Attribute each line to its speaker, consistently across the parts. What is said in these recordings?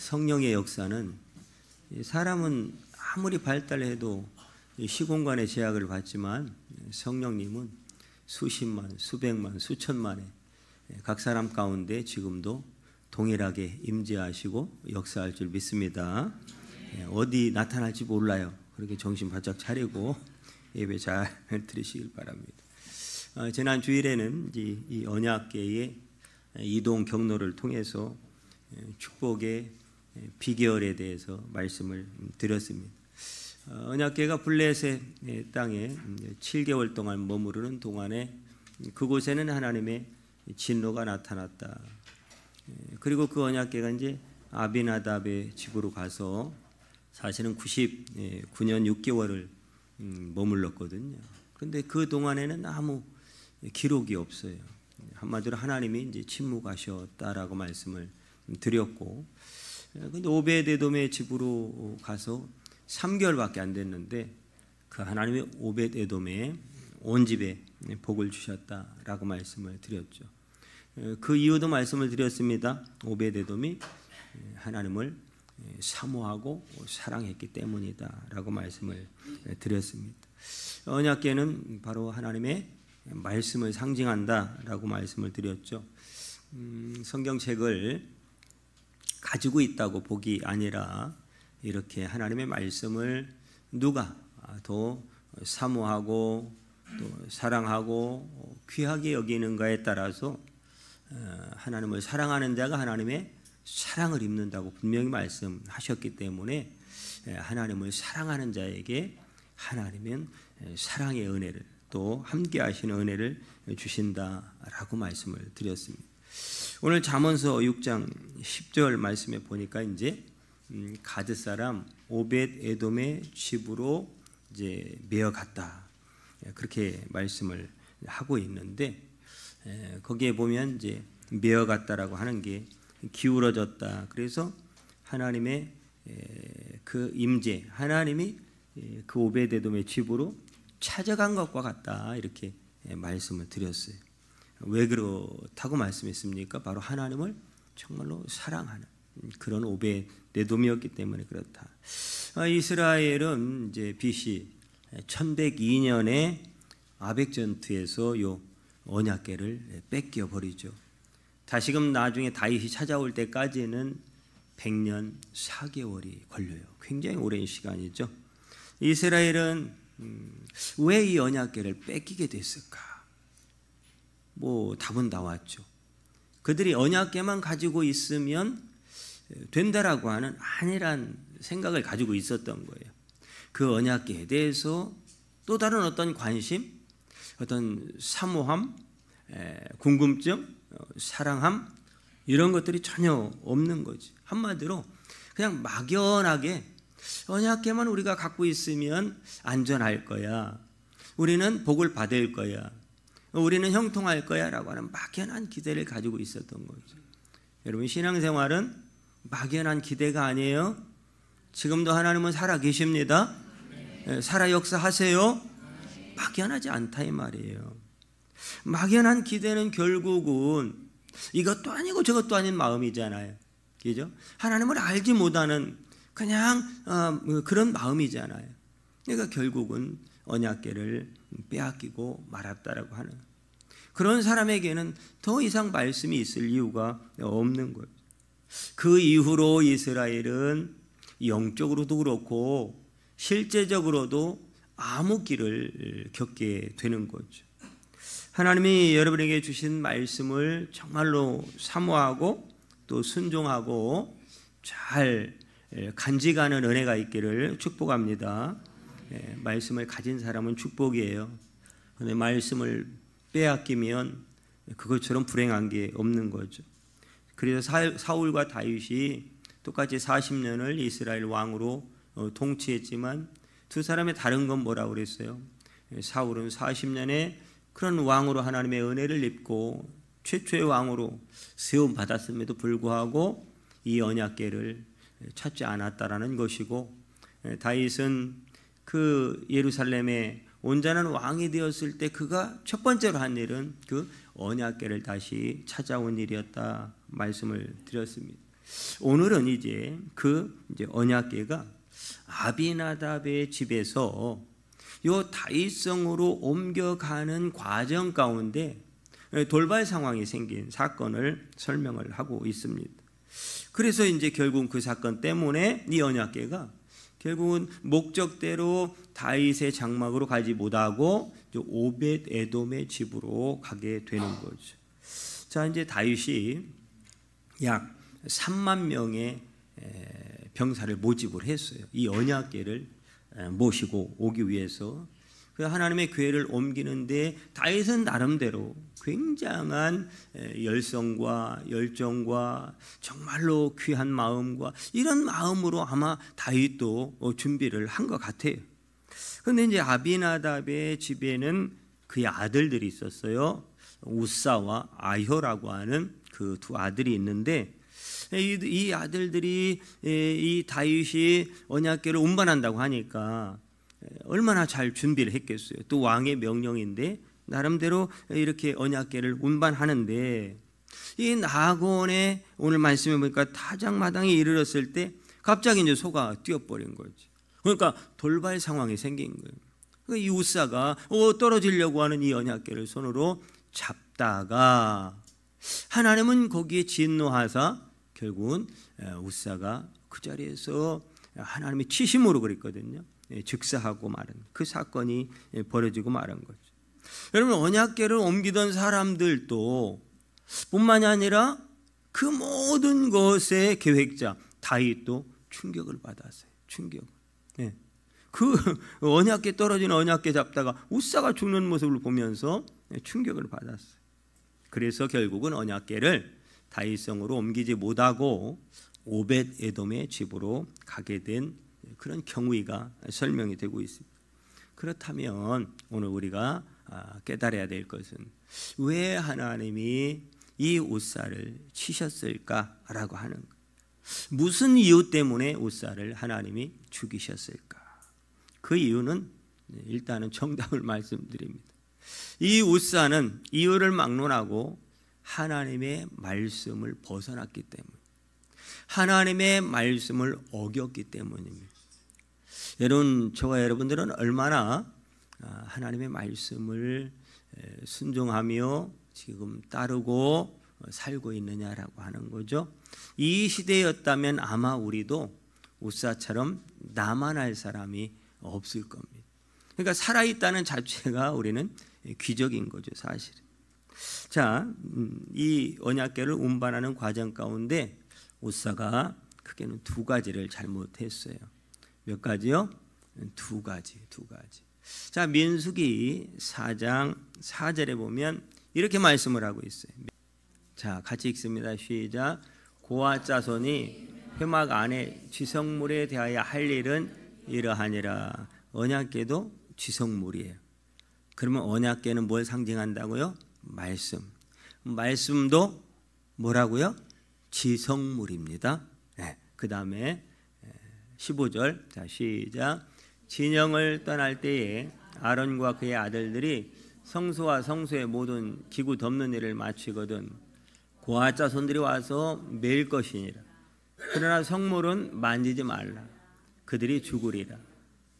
Speaker 1: 성령의 역사는 사람은 아무리 발달해도 시공간의 제약을 받지만 성령님은 수십만, 수백만, 수천만의 각 사람 가운데 지금도 동일하게 임재하시고 역사할 줄 믿습니다. 어디 나타날지 몰라요. 그렇게 정신 바짝 차리고 예배 잘 드리시길 바랍니다. 지난 주일에는 이 언약궤의 이동 경로를 통해서 축복의 비결에 대해서 말씀을 드렸습니다. 언약궤가 블레셋의 땅에 7개월 동안 머무르는 동안에 그곳에는 하나님의 진노가 나타났다. 그리고 그 언약궤가 이제 아비나답의 집으로 가서 사실은 99년 6개월을 머물렀거든요. 그런데 그 동안에는 아무 기록이 없어요. 한마디로 하나님이 이제 침묵하셨다라고 말씀을 드렸고, 근데 오벳에돔의 집으로 가서 3개월밖에 안 됐는데 그 하나님의 오벳에돔의 온 집에 복을 주셨다라고 말씀을 드렸죠. 그 이유도 말씀을 드렸습니다. 오벳에돔이 하나님을 사모하고 사랑했기 때문이다라고 말씀을 드렸습니다. 언약궤는 바로 하나님의 말씀을 상징한다라고 말씀을 드렸죠. 성경책을 가지고 있다고 복이 아니라 이렇게 하나님의 말씀을 누가 더 사모하고 또 사랑하고 귀하게 여기는가에 따라서 하나님을 사랑하는 자가 하나님의 사랑을 입는다고 분명히 말씀하셨기 때문에 하나님을 사랑하는 자에게 하나님은 사랑의 은혜를 또 함께 하시는 은혜를 주신다라고 말씀을 드렸습니다. 오늘 잠언서 6장 10절 말씀에 보니까 이제 가드 사람 오벳에돔의 집으로 이제 메어갔다, 그렇게 말씀을 하고 있는데, 거기에 보면 이제 메어갔다라고 하는 게 기울어졌다. 그래서 하나님의 그 임재, 하나님이 그 오벳에돔의 집으로 찾아간 것과 같다, 이렇게 말씀을 드렸어요. 왜 그렇다고 말씀했습니까? 바로 하나님을 정말로 사랑하는 그런 오벳에돔이었기 때문에 그렇다. 이스라엘은 이제 BC 1102년에 아벡 전투에서 요 언약궤를 뺏겨 버리죠. 다시금 나중에 다윗이 찾아올 때까지는 100년 4개월이 걸려요. 굉장히 오랜 시간이죠. 이스라엘은 왜 이 언약궤를 뺏기게 됐을까? 답은 나왔죠. 그들이 언약궤만 가지고 있으면 된다라고 하는 안일한 생각을 가지고 있었던 거예요. 그 언약궤에 대해서 또 다른 어떤 관심, 어떤 사모함, 궁금증, 사랑함, 이런 것들이 전혀 없는 거지. 한마디로 그냥 막연하게 언약궤만 우리가 갖고 있으면 안전할 거야, 우리는 복을 받을 거야, 우리는 형통할 거야 라고 하는 막연한 기대를 가지고 있었던 거죠. 여러분, 신앙생활은 막연한 기대가 아니에요. 지금도 하나님은 살아 계십니다. 살아 역사하세요. 막연하지 않다 이 말이에요. 막연한 기대는 결국은 이것도 아니고 저것도 아닌 마음이잖아요. 그죠? 하나님을 알지 못하는 그냥 그런 마음이잖아요. 그러니까 결국은 언약궤를 빼앗기고 말았다라고 하는, 그런 사람에게는 더 이상 말씀이 있을 이유가 없는 거예요. 그 이후로 이스라엘은 영적으로도 그렇고 실제적으로도 암흑기를 겪게 되는 거죠. 하나님이 여러분에게 주신 말씀을 정말로 사모하고 또 순종하고 잘 간직하는 은혜가 있기를 축복합니다. 말씀을 가진 사람은 축복이에요. 그런데 말씀을 빼앗기면 그것처럼 불행한 게 없는 거죠. 그래서 사울과 다윗이 똑같이 40년을 이스라엘 왕으로 통치했지만 두 사람의 다른 건 뭐라고 그랬어요? 사울은 40년에 그런 왕으로 하나님의 은혜를 입고 최초의 왕으로 세움 받았음에도 불구하고 이 언약궤를 찾지 않았다라는 것이고, 다윗은 그 예루살렘의 온전한 왕이 되었을 때 그가 첫 번째로 한 일은 그 언약궤를 다시 찾아온 일이었다 말씀을 드렸습니다. 오늘은 이제 언약궤가 아비나답의 집에서 요 다윗성으로 옮겨가는 과정 가운데 돌발 상황이 생긴 사건을 설명을 하고 있습니다. 그래서 이제 결국 그 사건 때문에 이 언약궤가 결국은 목적대로 다윗의 장막으로 가지 못하고 오벳 에돔의 집으로 가게 되는 거죠. 자, 이제 다윗이 약 3만 명의 병사를 모집을 했어요. 이 언약궤를 모시고 오기 위해서. 하나님의 궤를 옮기는데 다윗은 나름대로 굉장한 열성과 열정과 정말로 귀한 마음과 이런 마음으로 아마 다윗도 준비를 한 것 같아요. 그런데 이제 아비나답의 집에는 그의 아들들이 있었어요. 우사와 아효라고 하는 그 두 아들이 있는데 이 아들들이 이 다윗이 언약궤를 운반한다고 하니까 얼마나 잘 준비를 했겠어요. 또 왕의 명령인데 나름대로 이렇게 언약궤를 운반하는데 이 나곤의 오늘 말씀해 보니까 타작마당에 이르렀을 때 갑자기 이제 소가 뛰어버린 거지. 그러니까 돌발 상황이 생긴 거예요. 그러니까 이 우사가 떨어지려고 하는 이 언약궤를 손으로 잡다가 하나님은 거기에 진노하사 결국은 우사가 그 자리에서 하나님의 치심으로 그랬거든요. 즉사하고 말은 그 사건이 벌어지고 말한 거죠. 여러분, 언약궤를 옮기던 사람들도 뿐만이 아니라 그 모든 것의 계획자 다윗도 충격을 받았어요. 충격. 그 언약궤 떨어지는 언약궤 잡다가 우사가 죽는 모습을 보면서 충격을 받았어요. 그래서 결국은 언약궤를 다윗성으로 옮기지 못하고 오벳 에돔의 집으로 가게 된 그런 경위가 설명이 되고 있습니다. 그렇다면 오늘 우리가 깨달아야 될 것은 왜 하나님이 이 우사를 치셨을까라고 하는 것. 무슨 이유 때문에 우사를 하나님이 죽이셨을까? 그 이유는 일단은 정답을 말씀드립니다. 이 우사는 이유를 막론하고 하나님의 말씀을 벗어났기 때문에, 하나님의 말씀을 어겼기 때문입니다. 여러분, 저와 여러분들은 얼마나 하나님의 말씀을 순종하며 지금 따르고 살고 있느냐라고 하는 거죠. 이 시대였다면 아마 우리도 우사처럼 나만할 사람이 없을 겁니다. 그러니까 살아있다는 자체가 우리는 기적인 거죠, 사실. 자, 이 언약궤를 운반하는 과정 가운데 우사가 크게는 두 가지를 잘못했어요. 몇 가지요? 두 가지. 자, 민수기 4장 4절에 보면 이렇게 말씀을 하고 있어요. 자, 같이 읽습니다. 시작. 고아 자손이 회막 안에 지성물에 대하여 할 일은 이러하니라. 언약궤도 지성물이에요. 그러면 언약궤는 뭘 상징한다고요? 말씀. 말씀도 뭐라고요? 지성물입니다. 그 다음에 15절. 자, 시작. 진영을 떠날 때에 아론과 그의 아들들이 성소와 성소의 모든 기구 덮는 일을 마치거든 고아 자손들이 와서 매일 것이니라. 그러나 성물은 만지지 말라. 그들이 죽으리라.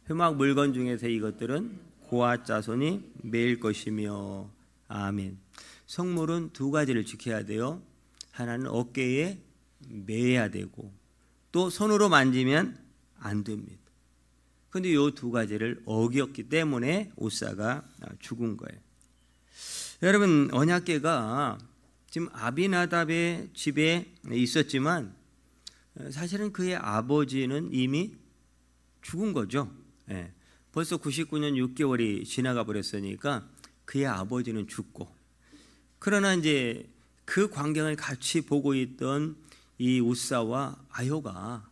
Speaker 1: 회막 물건 중에서 이것들은 고아 자손이 매일 것이며. 아멘. 성물은 두 가지를 지켜야 돼요. 하나는 어깨에 매야 되고 또 손으로 만지면 안 됩니다. 그런데 이 두 가지를 어겼기 때문에 우사가 죽은 거예요. 여러분, 언약궤가 지금 아비나답의 집에 있었지만 사실은 그의 아버지는 이미 죽은 거죠. 벌써 99년 6개월이 지나가 버렸으니까 그의 아버지는 죽고, 그러나 이제 그 광경을 같이 보고 있던 이 우사와 아효가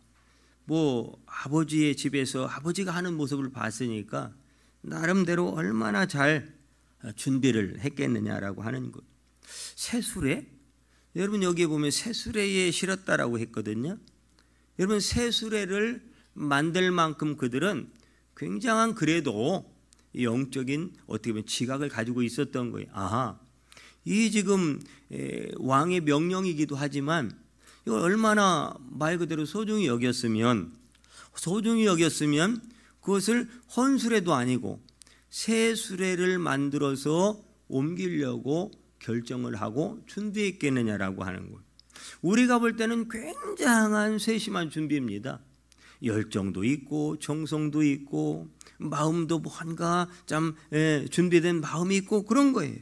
Speaker 1: 뭐 아버지의 집에서 아버지가 하는 모습을 봤으니까 나름대로 얼마나 잘 준비를 했겠느냐라고 하는 것. 새수레? 여러분, 여기에 보면 새수레에 실었다라고 했거든요. 여러분, 새수레를 만들 만큼 그들은 굉장한 그래도 영적인 어떻게 보면 지각을 가지고 있었던 거예요. 아하, 이 지금 왕의 명령이기도 하지만 이걸 얼마나 말 그대로 소중히 여겼으면 그것을 헌수레도 아니고 새 수레를 만들어서 옮기려고 결정을 하고 준비했겠느냐라고 하는 거예요. 우리가 볼 때는 굉장한 세심한 준비입니다. 열정도 있고 정성도 있고 마음도 뭔가 좀 준비된 마음이 있고 그런 거예요.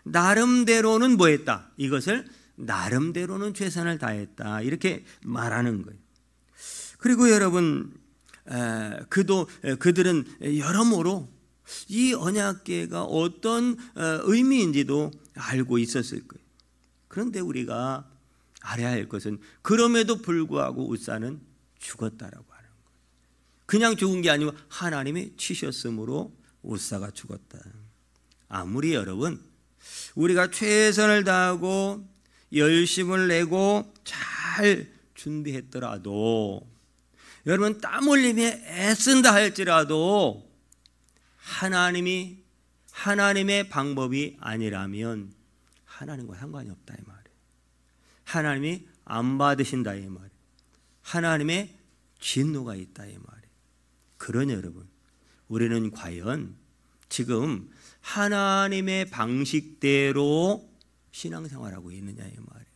Speaker 1: 나름대로는 뭐 했다? 이것을 나름대로는 최선을 다했다. 이렇게 말하는 거예요. 그리고 여러분, 그들은 여러모로 이 언약궤가 어떤 의미인지도 알고 있었을 거예요. 그런데 우리가 알아야 할 것은 그럼에도 불구하고 웃사는 죽었다라고 하는 거예요. 그냥 죽은 게 아니고 하나님이 치셨으므로 웃사가 죽었다. 아무리 여러분 우리가 최선을 다하고 열심을 내고 잘 준비했더라도 여러분 땀 흘리며 애쓴다 할지라도 하나님의 방법이 아니라면 하나님과 상관이 없다 이 말이에요. 하나님이 안 받으신다 이 말이에요. 하나님의 진노가 있다 이 말이에요. 그러니 여러분 우리는 과연 지금 하나님의 방식대로 신앙생활하고 있느냐 이 말이에요.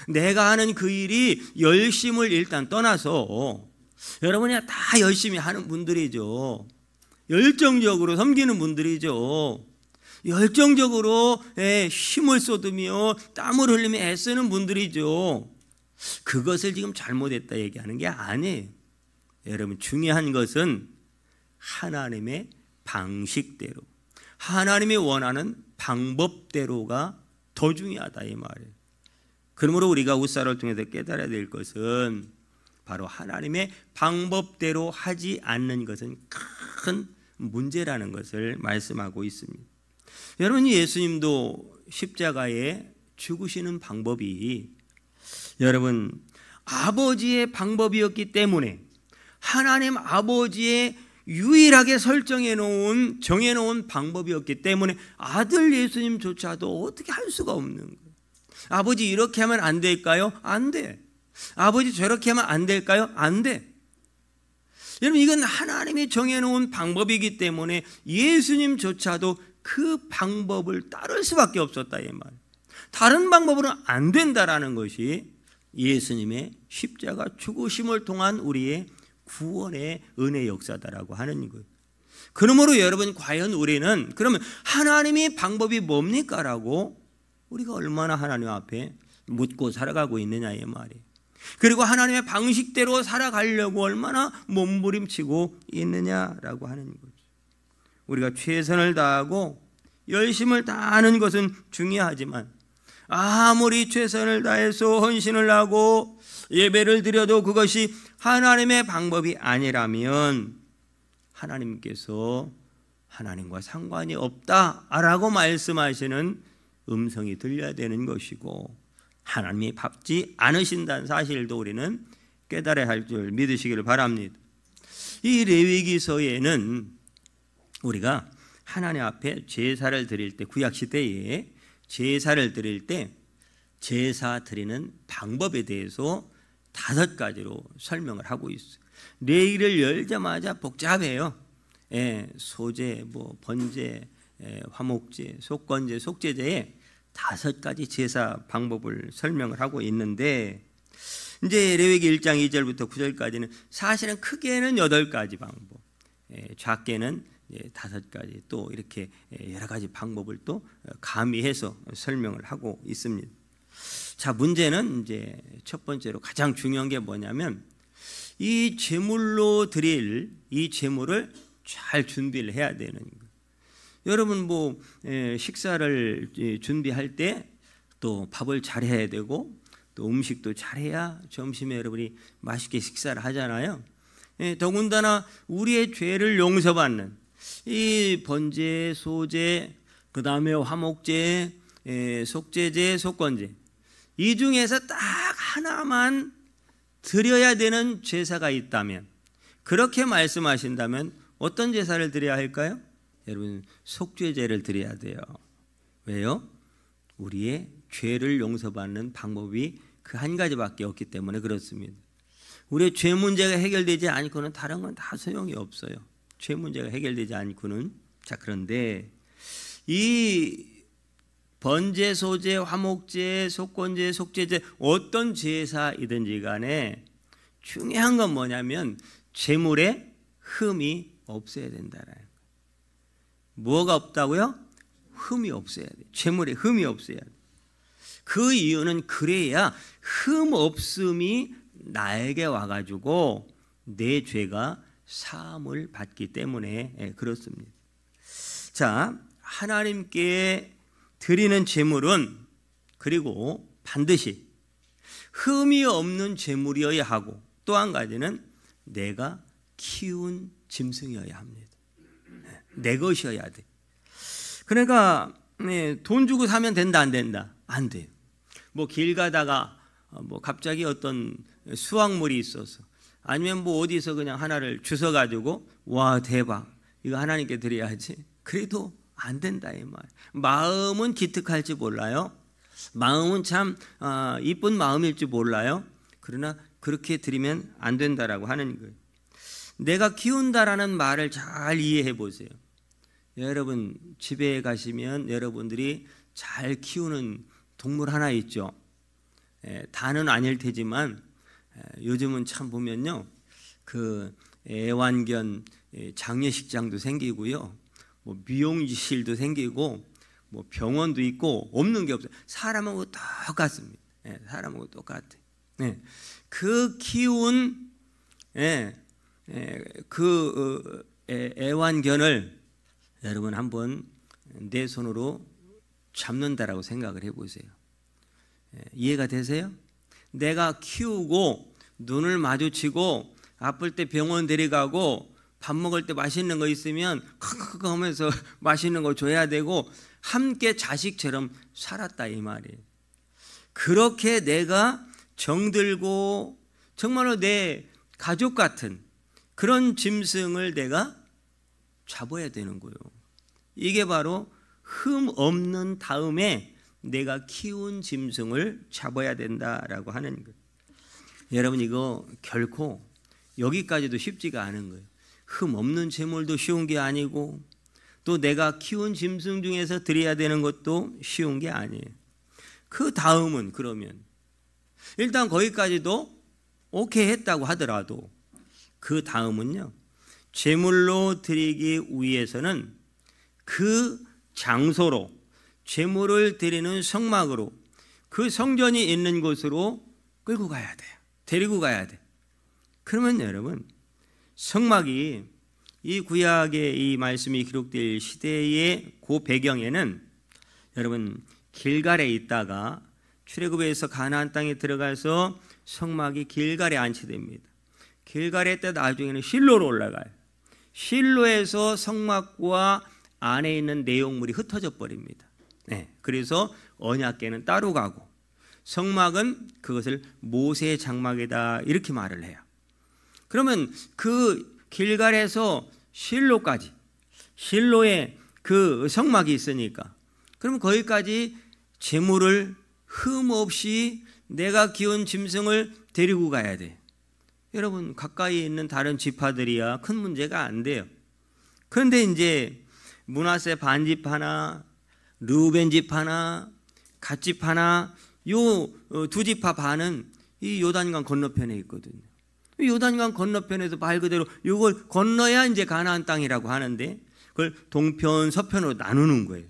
Speaker 1: 내가 하는 그 일이 열심을 일단 떠나서 여러분이 다 열심히 하는 분들이죠. 열정적으로 섬기는 분들이죠. 열정적으로 힘을 쏟으며 땀을 흘리며 애쓰는 분들이죠. 그것을 지금 잘못했다 얘기하는 게 아니에요. 여러분 중요한 것은 하나님의 방식대로 하나님이 원하는 방법대로가 더 중요하다 이 말이에요. 그러므로 우리가 웃사를 통해서 깨달아야 될 것은 바로 하나님의 방법대로 하지 않는 것은 큰 문제라는 것을 말씀하고 있습니다. 여러분 예수님도 십자가에 죽으시는 방법이 여러분 아버지의 방법이었기 때문에 하나님 아버지의 유일하게 정해놓은 방법이었기 때문에 아들 예수님조차도 어떻게 할 수가 없는 거예요. 아버지 이렇게 하면 안 될까요? 안 돼. 아버지 저렇게 하면 안 될까요? 안 돼. 여러분 이건 하나님이 정해놓은 방법이기 때문에 예수님조차도 그 방법을 따를 수밖에 없었다 이 말. 다른 방법으로는 안 된다라는 것이 예수님의 십자가 죽으심을 통한 우리의 구원의 은혜 역사다라고 하는 거예요. 그러므로 여러분 과연 우리는 그러면 하나님의 방법이 뭡니까라고 우리가 얼마나 하나님 앞에 묻고 살아가고 있느냐 이 말이에요. 그리고 하나님의 방식대로 살아가려고 얼마나 몸부림치고 있느냐라고 하는 거죠. 우리가 최선을 다하고 열심을 다하는 것은 중요하지만 아무리 최선을 다해서 헌신을 하고 예배를 드려도 그것이 하나님의 방법이 아니라면 하나님께서 하나님과 상관이 없다라고 말씀하시는 음성이 들려야 되는 것이고 하나님이 밟지 않으신다는 사실도 우리는 깨달아야 할 줄 믿으시기를 바랍니다. 이 레위기서에는 우리가 하나님 앞에 제사를 드릴 때 구약시대에 제사를 드릴 때 제사 드리는 방법에 대해서 5가지로 설명을 하고 있어요. 레위기를 열자마자 복잡해요. 소제, 번제, 화목제, 속건제, 속제제에 5가지 제사 방법을 설명을 하고 있는데 이제 레위기 1장 2절부터 9절까지는 사실은 크게는 8가지 방법, 작게는 5가지 또 이렇게 여러 가지 방법을 또 가미해서 설명을 하고 있습니다. 자, 문제는 이제 첫 번째로 가장 중요한 게 뭐냐면 이 제물로 드릴 이 제물을 잘 준비를 해야 되는 거예요. 여러분 식사를 준비할 때 또 밥을 잘 해야 되고 또 음식도 잘 해야 점심에 여러분이 맛있게 식사를 하잖아요. 더군다나 우리의 죄를 용서받는 이 번제, 소제, 그 다음에 화목제, 속제제, 속건제 이 중에서 딱 하나만 드려야 되는 제사가 있다면 그렇게 말씀하신다면 어떤 제사를 드려야 할까요? 여러분 속죄제를 드려야 돼요. 왜요? 우리의 죄를 용서받는 방법이 그 한 가지밖에 없기 때문에 그렇습니다. 우리의 죄 문제가 해결되지 않고는 다른 건 다 소용이 없어요. 죄 문제가 해결되지 않고는. 자, 그런데 이 번제, 소제, 화목제, 속건제, 속죄제 어떤 제사이든지 간에 중요한 건 뭐냐면 제물에 흠이 없어야 된다라는 거예요. 뭐가 없다고요? 흠이 없어야 돼요. 제물에 흠이 없어야 돼요. 그 이유는 그래야 흠 없음이 나에게 와가지고 내 죄가 사함을 받기 때문에 그렇습니다. 자, 하나님께 드리는 제물은 그리고 반드시 흠이 없는 제물이어야 하고 또 한 가지는 내가 키운 짐승이어야 합니다. 내 것이어야 돼. 그러니까 돈 주고 사면 된다 안 된다? 안 돼요. 뭐 길 가다가 뭐 갑자기 어떤 수확물이 있어서 아니면 뭐 어디서 그냥 하나를 주워 가지고 와 대박 이거 하나님께 드려야지. 그래도 안 된다 이 말. 마음은 기특할지 몰라요. 마음은 참 이쁜 마음일지 몰라요. 그러나 그렇게 드리면 안 된다라고 하는 거예요. 내가 키운다라는 말을 잘 이해해 보세요. 여러분 집에 가시면 여러분들이 잘 키우는 동물 하나 있죠. 다는 아닐 테지만 요즘은 참 보면요, 그 애완견 장례식장도 생기고요, 뭐 미용실도 생기고, 뭐 병원도 있고 없는 게 없어요. 사람하고 똑같습니다. 사람하고 똑같아. 그 키운 그 애완견을 여러분 한번 내 손으로 잡는다라고 생각을 해보세요. 이해가 되세요? 내가 키우고 눈을 마주치고 아플 때 병원 데려가고 밥 먹을 때 맛있는 거 있으면 크크크 하면서 맛있는 거 줘야 되고 함께 자식처럼 살았다 이 말이에요. 그렇게 내가 정들고 정말로 내 가족 같은 그런 짐승을 내가 잡아야 되는 거예요. 이게 바로 흠 없는 다음에 내가 키운 짐승을 잡아야 된다라고 하는 거예요. 여러분 이거 결코 여기까지도 쉽지가 않은 거예요. 흠 없는 제물도 쉬운 게 아니고 또 내가 키운 짐승 중에서 드려야 되는 것도 쉬운 게 아니에요. 그 다음은 그러면 일단 거기까지도 오케이 했다고 하더라도 그 다음은요, 제물로 드리기 위해서는 그 장소로 제물을 드리는 성막으로 그 성전이 있는 곳으로 끌고 가야 돼요. 데리고 가야 돼. 그러면 여러분 성막이 이 구약의 이 말씀이 기록될 시대의 그 배경에는 여러분 길갈에 있다가 출애굽에서 가나안 땅에 들어가서 성막이 길갈에 안치됩니다. 길갈에 있다 나중에는 실로로 올라가요. 실로에서 성막과 안에 있는 내용물이 흩어져 버립니다. 그래서 언약궤는 따로 가고 성막은 그것을 모세의 장막이다 이렇게 말을 해요. 그러면 그 길갈에서 실로까지 실로에 그 성막이 있으니까 그러면 거기까지 제물을 흠 없이 내가 키운 짐승을 데리고 가야 돼. 여러분 가까이 있는 다른 지파들이야 큰 문제가 안 돼요. 그런데 이제 므낫세 반집 하나, 르우벤 집 하나, 갓 집 하나, 요 두 지파 반은 이 요단강 건너편에 있거든요. 요단강 건너편에서 말 그대로 이걸 건너야 이제 가나안 땅이라고 하는데 그걸 동편, 서편으로 나누는 거예요.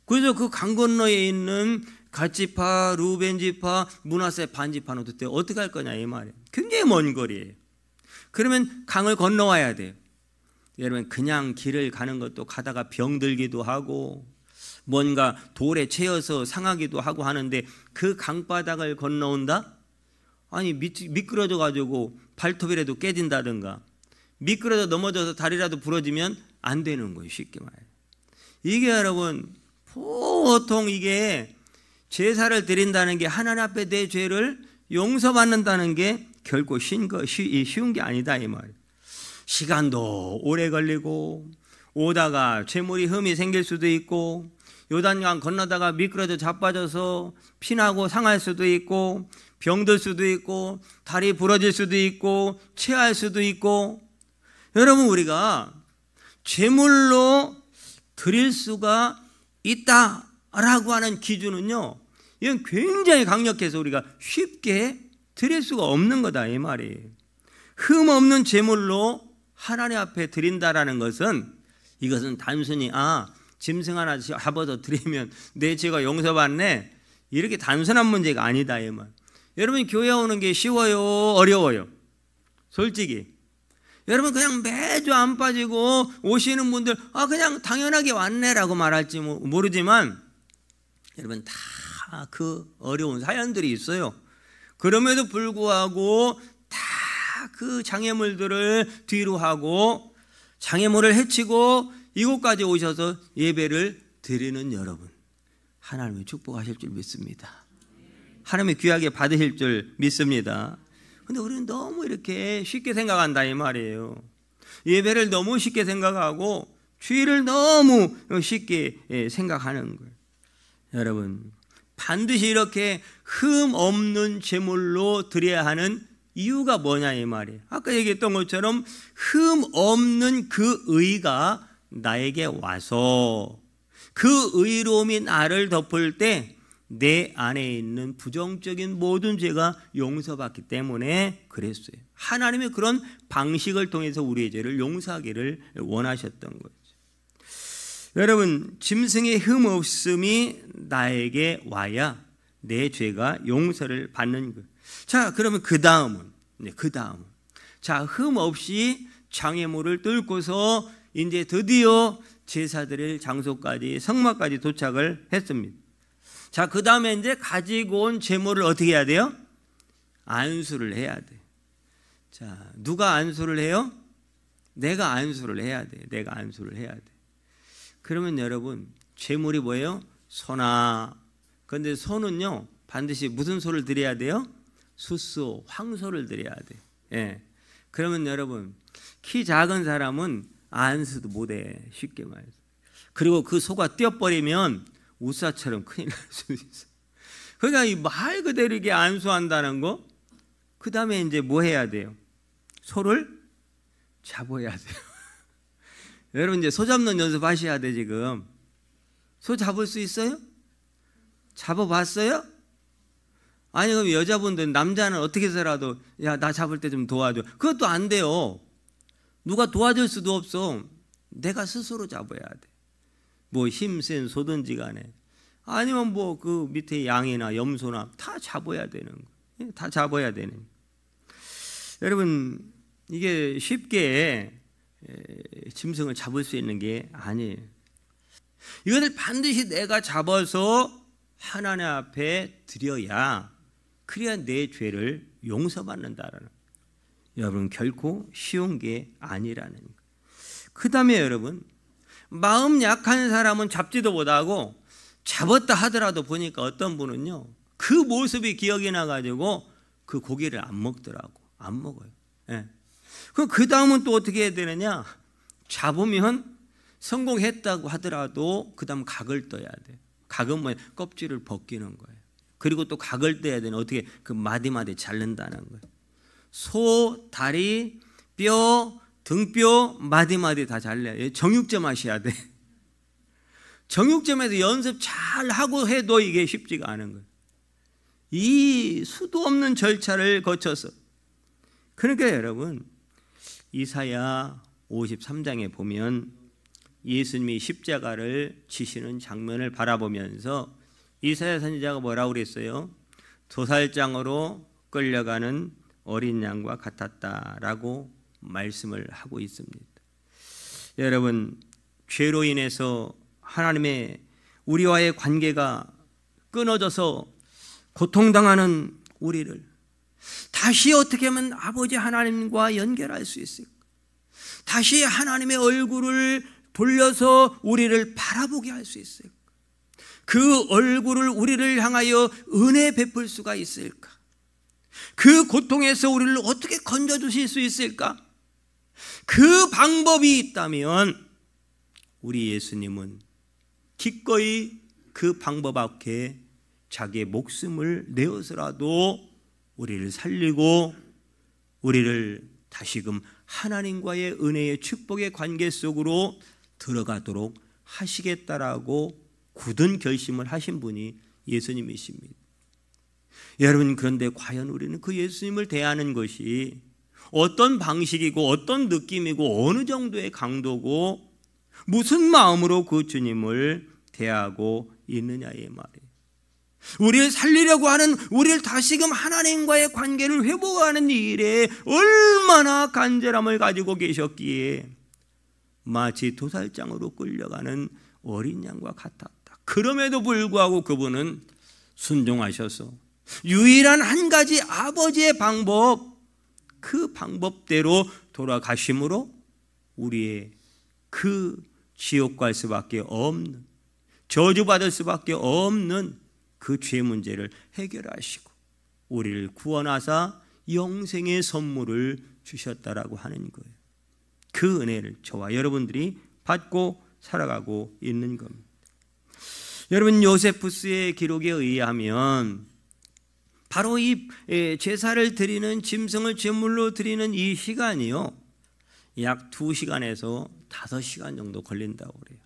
Speaker 1: 그래서 그 강 건너에 있는 갓 지파, 르우벤 지파, 므낫세 반 지파는 어떻게 할 거냐 이 말이에요. 굉장히 먼 거리예요. 그러면 강을 건너와야 돼요. 여러분 그냥 길을 가는 것도 가다가 병들기도 하고 뭔가 돌에 채여서 상하기도 하고 하는데 그 강바닥을 건너온다? 아니 미끄러져 가지고 발톱이라도 깨진다든가 미끄러져 넘어져서 다리라도 부러지면 안 되는 거예요. 쉽게 말해요. 이게 여러분 보통 이게 제사를 드린다는 게 하나님 앞에 내 죄를 용서받는다는 게 결코 쉬운 게 아니다 이 말이에요. 시간도 오래 걸리고 오다가 재물이 흠이 생길 수도 있고, 요단강 건너다가 미끄러져 자빠져서 피나고 상할 수도 있고, 병들 수도 있고, 다리 부러질 수도 있고, 체할 수도 있고. 여러분, 우리가 재물로 드릴 수가 있다라고 하는 기준은요, 이건 굉장히 강력해서 우리가 쉽게 드릴 수가 없는 거다 이 말이에요. 흠 없는 재물로 하나님 앞에 드린다라는 것은, 이것은 단순히 짐승 하나 잡아서 드리면 내 죄가 용서받네, 이렇게 단순한 문제가 아니다 이 말. 여러분, 교회 오는 게 쉬워요, 어려워요? 솔직히 여러분, 그냥 매주 안 빠지고 오시는 분들 그냥 당연하게 왔네라고 말할지 모르지만, 여러분 다 그 어려운 사연들이 있어요. 그럼에도 불구하고 다 그 장애물들을 뒤로 하고 장애물을 해치고 이곳까지 오셔서 예배를 드리는 여러분, 하나님이 축복하실 줄 믿습니다. 하나님이 귀하게 받으실 줄 믿습니다. 근데 우리는 너무 이렇게 쉽게 생각한다 이 말이에요. 예배를 너무 쉽게 생각하고 주일을 너무 쉽게 생각하는 거예요. 여러분, 반드시 이렇게 흠 없는 제물로 드려야 하는 이유가 뭐냐 이 말이에요. 아까 얘기했던 것처럼 흠 없는 그 의가 나에게 와서 그 의로움이 나를 덮을 때 내 안에 있는 부정적인 모든 죄가 용서받기 때문에 그랬어요. 하나님의 그런 방식을 통해서 우리의 죄를 용서하기를 원하셨던 거죠. 여러분, 짐승의 흠 없음이 나에게 와야 내 죄가 용서를 받는 거예요. 자, 그러면 그 다음은 자, 흠 없이 장애물을 뚫고서 이제 드디어 제사 드릴 장소까지, 성막까지 도착을 했습니다. 자, 그 다음에 이제 가지고 온 제물을 어떻게 해야 돼요? 안수를 해야 돼. 자, 누가 안수를 해요? 내가 안수를 해야 돼. 내가 안수를 해야 돼. 그러면 여러분, 제물이 뭐예요? 소나. 그런데 소는요, 반드시 무슨 소를 드려야 돼요? 숫소, 황소를 드려야 돼. 예. 그러면 여러분, 키 작은 사람은 안수도 못해, 쉽게 말해서. 그리고 그 소가 뛰어버리면 우사처럼 큰일 날 수 있어. 그러니까 이 말 그대로 이게 안수한다는 거. 그 다음에 이제 뭐 해야 돼요? 소를 잡아야 돼요. 여러분, 이제 소 잡는 연습하셔야 돼. 지금 소 잡을 수 있어요? 잡아봤어요? 아니, 그럼 여자분들, 남자는 어떻게 해서라도 야, 나 잡을 때 좀 도와줘. 그것도 안 돼요. 누가 도와줄 수도 없어. 내가 스스로 잡아야 돼. 뭐 힘센 소든지 간에, 아니면 뭐 그 밑에 양이나 염소나 다 잡아야 되는 거예요. 다 잡아야 되는 거예요. 여러분, 이게 쉽게 짐승을 잡을 수 있는 게 아니에요. 이것을 반드시 내가 잡아서 하나님 앞에 드려야, 그래야 내 죄를 용서받는다라는 거예요. 여러분, 결코 쉬운 게 아니라는 거예요. 그 다음에 여러분, 마음 약한 사람은 잡지도 못하고, 잡았다 하더라도 보니까 어떤 분은요, 그 모습이 기억이 나가지고 그 고기를 안 먹더라고. 안 먹어요. 예. 그 다음은 또 어떻게 해야 되느냐? 잡으면 성공했다고 하더라도 그 다음 각을 떠야 돼. 각은 뭐예요? 껍질을 벗기는 거예요. 그리고 또 각을 떼야 되는, 어떻게 그 마디마디 자른다는 거예요. 소 다리, 뼈, 등뼈, 마디마디 다 잘라요. 정육점 하셔야 돼. 정육점에서 연습 잘 하고 해도 이게 쉽지가 않은 거예요. 이 수도 없는 절차를 거쳐서. 그러니까 여러분, 이사야 53장에 보면 예수님이 십자가를 지시는 장면을 바라보면서 이사야 선지자가 뭐라고 그랬어요? 도살장으로 끌려가는 어린 양과 같았다라고 말씀을 하고 있습니다. 여러분, 죄로 인해서 하나님의 우리와의 관계가 끊어져서 고통당하는 우리를 다시 어떻게 하면 아버지 하나님과 연결할 수 있을까? 다시 하나님의 얼굴을 돌려서 우리를 바라보게 할 수 있을까? 그 얼굴을 우리를 향하여 은혜 베풀 수가 있을까? 그 고통에서 우리를 어떻게 건져주실 수 있을까? 그 방법이 있다면 우리 예수님은 기꺼이 그 방법 앞에 자기의 목숨을 내어서라도 우리를 살리고 우리를 다시금 하나님과의 은혜의 축복의 관계 속으로 들어가도록 하시겠다라고 굳은 결심을 하신 분이 예수님이십니다. 여러분, 그런데 과연 우리는 그 예수님을 대하는 것이 어떤 방식이고 어떤 느낌이고 어느 정도의 강도고 무슨 마음으로 그 주님을 대하고 있느냐의 말이에요. 우리를 살리려고 하는, 우리를 다시금 하나님과의 관계를 회복하는 이 일에 얼마나 간절함을 가지고 계셨기에 마치 도살장으로 끌려가는 어린 양과 같았다. 그럼에도 불구하고 그분은 순종하셔서 유일한 한 가지 아버지의 방법, 그 방법대로 돌아가심으로 우리의 그 지옥 갈 수밖에 없는, 저주받을 수밖에 없는 그 죄 문제를 해결하시고 우리를 구원하사 영생의 선물을 주셨다라고 하는 거예요. 그 은혜를 저와 여러분들이 받고 살아가고 있는 겁니다. 여러분, 요세푸스의 기록에 의하면 바로 이 제사를 드리는, 짐승을 제물로 드리는 이 시간이요, 약 2시간에서 5시간 정도 걸린다고 그래요.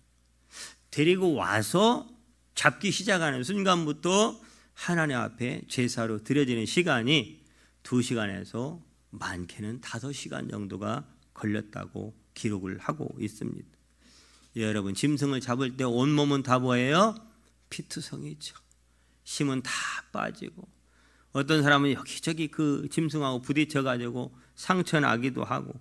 Speaker 1: 데리고 와서 잡기 시작하는 순간부터 하나님 앞에 제사로 드려지는 시간이 2시간에서 많게는 5시간 정도가 걸렸다고 기록을 하고 있습니다. 여러분, 짐승을 잡을 때 온몸은 다 뭐예요? 피투성이죠. 힘은 다 빠지고 어떤 사람은 여기저기 그 짐승하고 부딪혀가지고 상처 나기도 하고,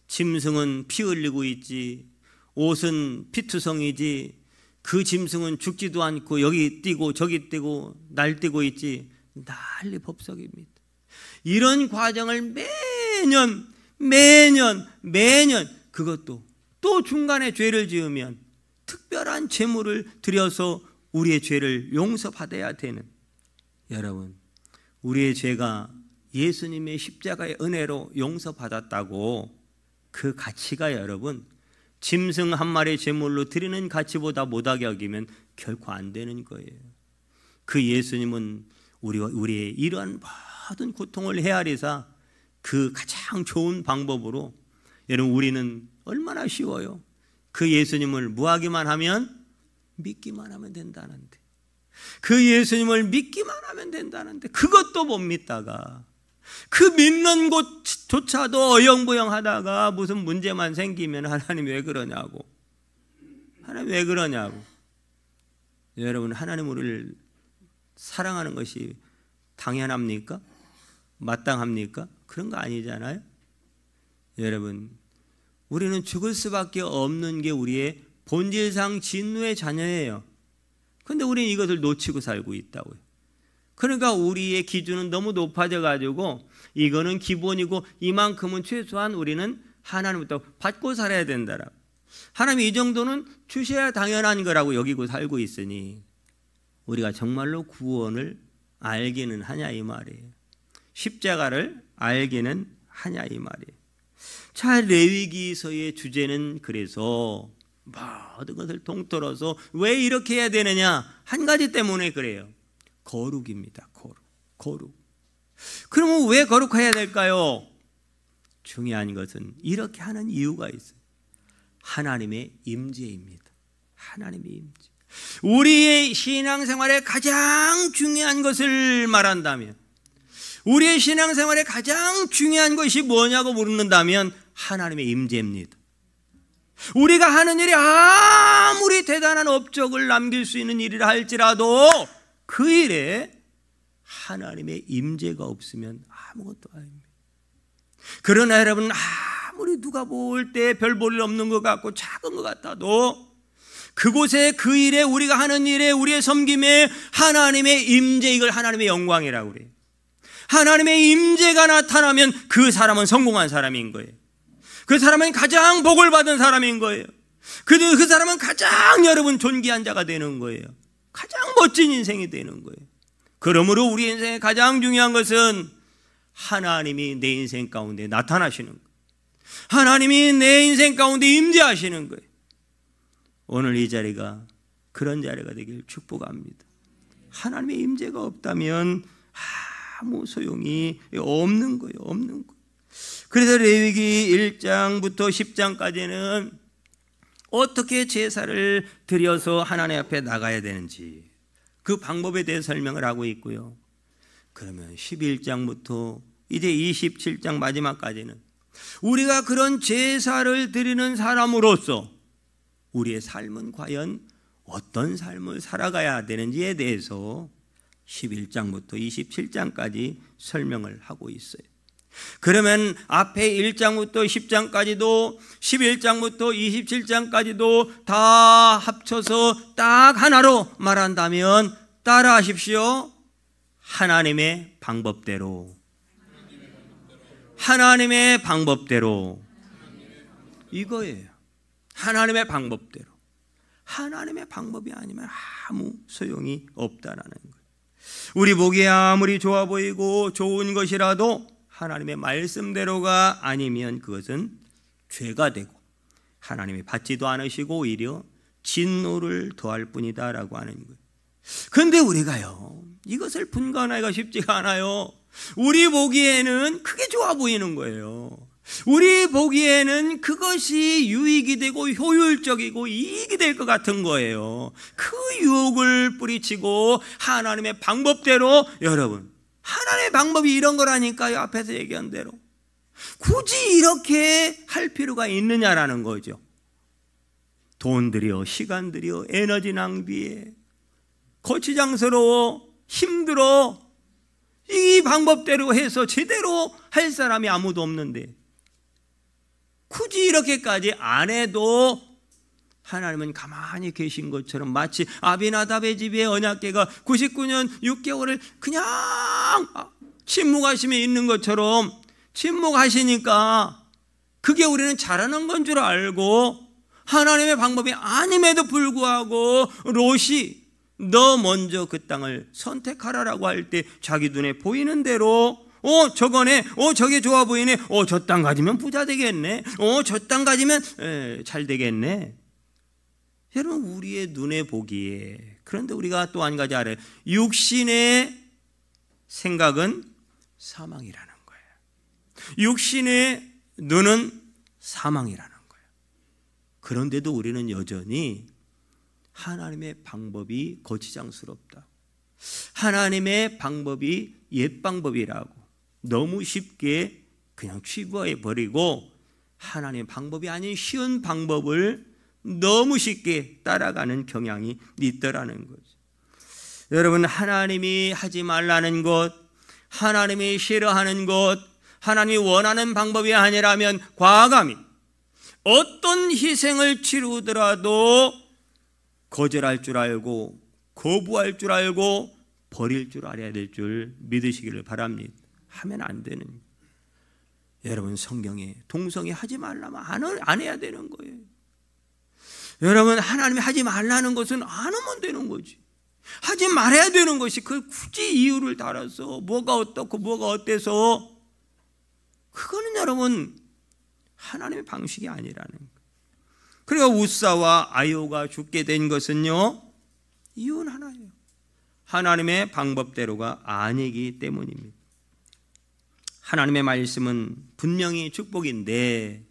Speaker 1: 짐승은 피 흘리고 있지, 옷은 피투성이지, 그 짐승은 죽지도 않고 여기 뛰고 저기 뛰고 날뛰고 있지, 난리 법석입니다. 이런 과정을 매년 그것도 또 중간에 죄를 지으면 특별한 제물을 드려서 우리의 죄를 용서받아야 되는, 여러분, 우리의 죄가 예수님의 십자가의 은혜로 용서받았다고 그 가치가 여러분 짐승 한 마리 제물로 드리는 가치보다 못하게 여기면 결코 안 되는 거예요. 그 예수님은 우리의 이러한 모든 고통을 헤아리사 그 가장 좋은 방법으로, 여러분, 우리는 얼마나 쉬워요. 그 예수님을 뭐하기만 하면? 믿기만 하면 된다는데, 그 예수님을 믿기만 하면 된다는데 그것도 못 믿다가 그 믿는 곳조차도 어영부영하다가 무슨 문제만 생기면 하나님 왜 그러냐고, 하나님 왜 그러냐고. 여러분, 하나님 우리를 사랑하는 것이 당연합니까? 마땅합니까? 그런 거 아니잖아요. 여러분, 우리는 죽을 수밖에 없는 게 우리의 본질상 진노의 자녀예요. 그런데 우리는 이것을 놓치고 살고 있다고요. 그러니까 우리의 기준은 너무 높아져 가지고 이거는 기본이고 이만큼은 최소한 우리는 하나님부터 받고 살아야 된다라고, 하나님이 이 정도는 주셔야 당연한 거라고 여기고 살고 있으니 우리가 정말로 구원을 알기는 하냐 이 말이에요. 십자가를 알기는 하냐 이 말이에요. 자, 레위기서의 주제는 그래서 모든 것을 통틀어서 왜 이렇게 해야 되느냐, 한 가지 때문에 그래요. 거룩입니다. 거룩. 그러면 왜 거룩해야 될까요? 중요한 것은 이렇게 하는 이유가 있어요. 하나님의 임재입니다. 하나님의 임재. 우리의 신앙생활에 가장 중요한 것을 말한다면, 우리의 신앙생활에 가장 중요한 것이 뭐냐고 물는다면 하나님의 임재입니다. 우리가 하는 일이 아무리 대단한 업적을 남길 수 있는 일이라 할지라도 그 일에 하나님의 임재가 없으면 아무것도 아닙니다. 그러나 여러분, 아무리 누가 볼 때 별 볼 일 없는 것 같고 작은 것 같아도 그곳에 그 일에, 우리가 하는 일에, 우리의 섬김에 하나님의 임재, 이걸 하나님의 영광이라고 그래요. 하나님의 임재가 나타나면 그 사람은 성공한 사람인 거예요. 그 사람은 가장 복을 받은 사람인 거예요. 그 사람은 가장 여러분 존귀한 자가 되는 거예요. 가장 멋진 인생이 되는 거예요. 그러므로 우리 인생의 가장 중요한 것은 하나님이 내 인생 가운데 나타나시는 거예요. 하나님이 내 인생 가운데 임재하시는 거예요. 오늘 이 자리가 그런 자리가 되길 축복합니다. 하나님의 임재가 없다면 아무 소용이 없는 거예요. 없는 거. 그래서 레위기 1장부터 10장까지는 어떻게 제사를 드려서 하나님 앞에 나가야 되는지 그 방법에 대해 설명을 하고 있고요. 그러면 11장부터 이제 27장 마지막까지는 우리가 그런 제사를 드리는 사람으로서 우리의 삶은 과연 어떤 삶을 살아가야 되는지에 대해서 11장부터 27장까지 설명을 하고 있어요. 그러면 앞에 1장부터 10장까지도 11장부터 27장까지도 다 합쳐서 딱 하나로 말한다면 따라하십시오. 하나님의 방법대로. 하나님의 방법대로. 이거예요. 하나님의 방법대로. 하나님의 방법이 아니면 아무 소용이 없다라는 거예요. 우리 보기에 아무리 좋아 보이고 좋은 것이라도 하나님의 말씀대로가 아니면 그것은 죄가 되고 하나님이 받지도 않으시고 오히려 진노를 더할 뿐이다라고 하는 거예요. 그런데 우리가요, 이것을 분간하기가 쉽지가 않아요. 우리 보기에는 크게 좋아 보이는 거예요. 우리 보기에는 그것이 유익이 되고 효율적이고 이익이 될 것 같은 거예요. 그 유혹을 뿌리치고 하나님의 방법대로, 여러분 하나님의 방법이 이런 거라니까요. 앞에서 얘기한 대로 굳이 이렇게 할 필요가 있느냐라는 거죠. 돈 들여, 시간 들여, 에너지 낭비해, 거치장스러워, 힘들어. 이 방법대로 해서 제대로 할 사람이 아무도 없는데 굳이 이렇게까지 안 해도 하나님은 가만히 계신 것처럼, 마치 아비나답의 집에 언약궤가 99년 6개월을 그냥 침묵하심에 있는 것처럼 침묵하시니까 그게 우리는 잘하는 건 줄 알고 하나님의 방법이 아님에도 불구하고 롯이 너 먼저 그 땅을 선택하라라고 할 때 자기 눈에 보이는 대로 저거네, 저게 좋아 보이네, 저 땅 가지면 부자 되겠네, 저 땅 가지면 잘 되겠네. 여러분, 우리의 눈에 보기에, 그런데 우리가 또 한 가지 알아요. 육신의 생각은 사망이라는 거예요. 육신의 눈은 사망이라는 거예요. 그런데도 우리는 여전히 하나님의 방법이 거치장스럽다, 하나님의 방법이 옛 방법이라고 너무 쉽게 그냥 취부해 버리고 하나님의 방법이 아닌 쉬운 방법을 너무 쉽게 따라가는 경향이 있더라는 거죠. 여러분, 하나님이 하지 말라는 것, 하나님이 싫어하는 것, 하나님이 원하는 방법이 아니라면 과감히 어떤 희생을 치르더라도 거절할 줄 알고, 거부할 줄 알고, 버릴 줄 알아야 될 줄 믿으시기를 바랍니다. 하면 안 되는 거예요. 여러분, 성경에 동성애 하지 말라면 안 해야 되는 거예요. 여러분, 하나님이 하지 말라는 것은 안 하면 되는 거지. 하지 말아야 되는 것이 그 굳이 이유를 달아서 뭐가 어떻고 뭐가 어때서, 그거는 여러분 하나님의 방식이 아니라는 거예요. 그리고 우사와 아요가 죽게 된 것은요, 이유는 하나예요. 하나님의 방법대로가 아니기 때문입니다. 하나님의 말씀은 분명히 축복인데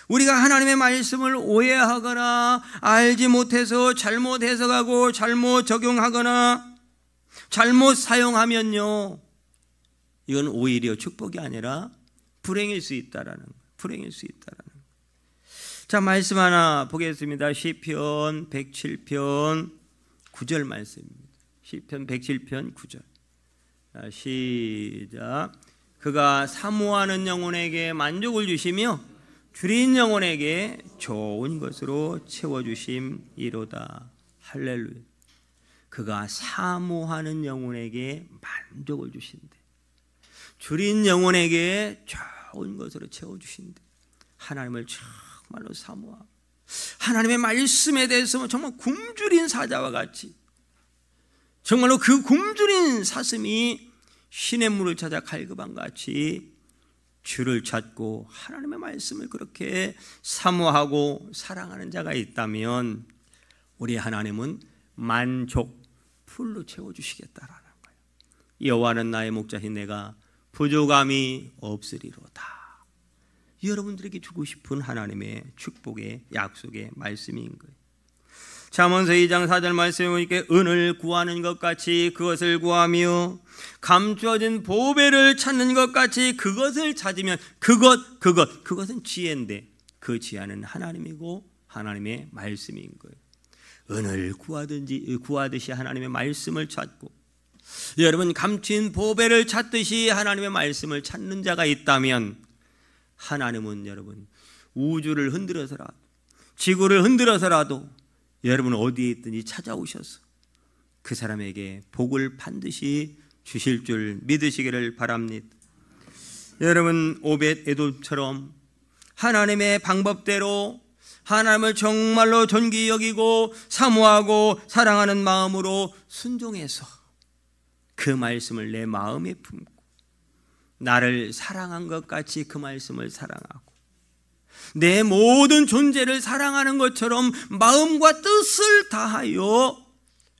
Speaker 1: 우리가 하나님의 말씀을 오해하거나 알지 못해서 잘못 해석하고 잘못 적용하거나 잘못 사용하면요, 이건 오히려 축복이 아니라 불행일 수 있다라는 거예요. 불행일 수 있다라는 거예요. 자, 말씀 하나 보겠습니다. 시편 107편 9절 말씀입니다. 시편 107편 9절. 시작. 그가 사모하는 영혼에게 만족을 주시며 줄인 영혼에게 좋은 것으로 채워주심이로다. 할렐루야. 그가 사모하는 영혼에게 만족을 주신대. 줄인 영혼에게 좋은 것으로 채워주신대. 하나님을 정말로 사모하고 하나님의 말씀에 대해서 정말 굶주린 사자와 같이, 정말로 그 굶주린 사슴이 시냇물을 찾아 갈급한같이 주를 찾고 하나님의 말씀을 그렇게 사모하고 사랑하는 자가 있다면 우리 하나님은 만족, 풀로 채워주시겠다라는 거예요. 여호와는 나의 목자신 내가 부족함이 없으리로다. 여러분들에게 주고 싶은 하나님의 축복의 약속의 말씀인 거예요. 잠언서 2장 4절 말씀에 보니까 은을 구하는 것 같이 그것을 구하며 감추어진 보배를 찾는 것 같이 그것을 찾으면 그것은 지혜인데 그 지혜는 하나님이고 하나님의 말씀인 거예요. 은을 구하듯이 하나님의 말씀을 찾고, 여러분 감춘 보배를 찾듯이 하나님의 말씀을 찾는 자가 있다면, 하나님은 여러분 우주를 흔들어서라도 지구를 흔들어서라도 여러분 어디에 있든지 찾아오셔서 그 사람에게 복을 반드시 주실 줄 믿으시기를 바랍니다. 여러분 오벳 에돔처럼 하나님의 방법대로 하나님을 정말로 존귀히 여기고 사모하고 사랑하는 마음으로 순종해서 그 말씀을 내 마음에 품고 나를 사랑한 것 같이 그 말씀을 사랑하고 내 모든 존재를 사랑하는 것처럼 마음과 뜻을 다하여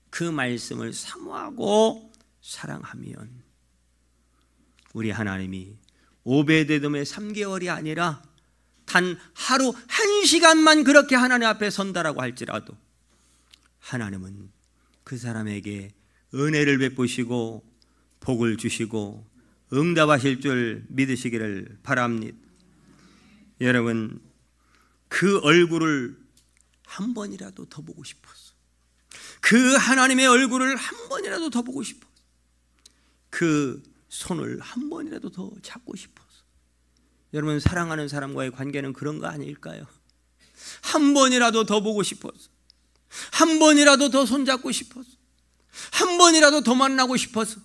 Speaker 1: 그 말씀을 사모하고 사랑하면 우리 하나님이 오베데돔의 3개월이 아니라 단 하루 1시간만 그렇게 하나님 앞에 선다라고 할지라도 하나님은 그 사람에게 은혜를 베푸시고 복을 주시고 응답하실 줄 믿으시기를 바랍니다. 여러분 그 얼굴을 한 번이라도 더 보고 싶어서, 그 하나님의 얼굴을 한 번이라도 더 보고 싶어서, 그 손을 한 번이라도 더 잡고 싶어서. 여러분 사랑하는 사람과의 관계는 그런 거 아닐까요? 한 번이라도 더 보고 싶어서, 한 번이라도 더 손잡고 싶어서, 한 번이라도 더 만나고 싶어서.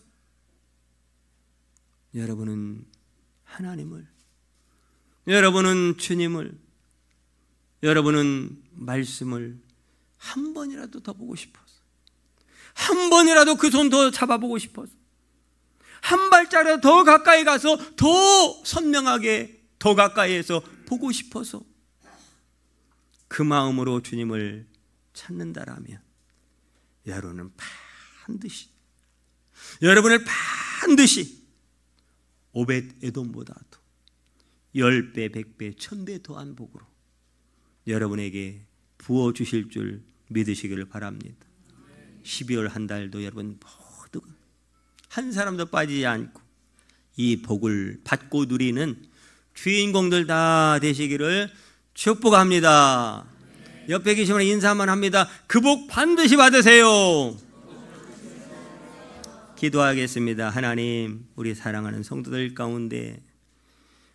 Speaker 1: 여러분은 하나님을, 여러분은 주님을, 여러분은 말씀을 한 번이라도 더 보고 싶어서, 한 번이라도 그 손 더 잡아보고 싶어서, 한 발자국 더 가까이 가서 더 선명하게 더 가까이에서 보고 싶어서 그 마음으로 주님을 찾는다라면 여러분을 반드시 오벳 에돔보다도 10배, 100배, 1000배 더한 복으로 여러분에게 부어주실 줄 믿으시기를 바랍니다. 12월 한 달도 여러분 모두가 한 사람도 빠지지 않고 이 복을 받고 누리는 주인공들 다 되시기를 축복합니다. 옆에 계시면 인사만 합니다. 그 복 반드시 받으세요. 기도하겠습니다. 하나님, 우리 사랑하는 성도들 가운데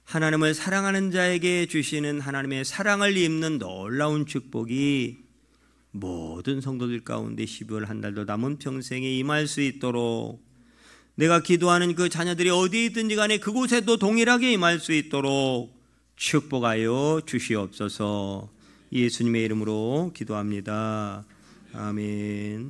Speaker 1: 하나님을 사랑하는 자에게 주시는 하나님의 사랑을 입는 놀라운 축복이 모든 성도들 가운데 12월 한 달도 남은 평생에 임할 수 있도록, 내가 기도하는 그 자녀들이 어디 있든지 간에 그곳에도 동일하게 임할 수 있도록 축복하여 주시옵소서. 예수님의 이름으로 기도합니다. 아멘.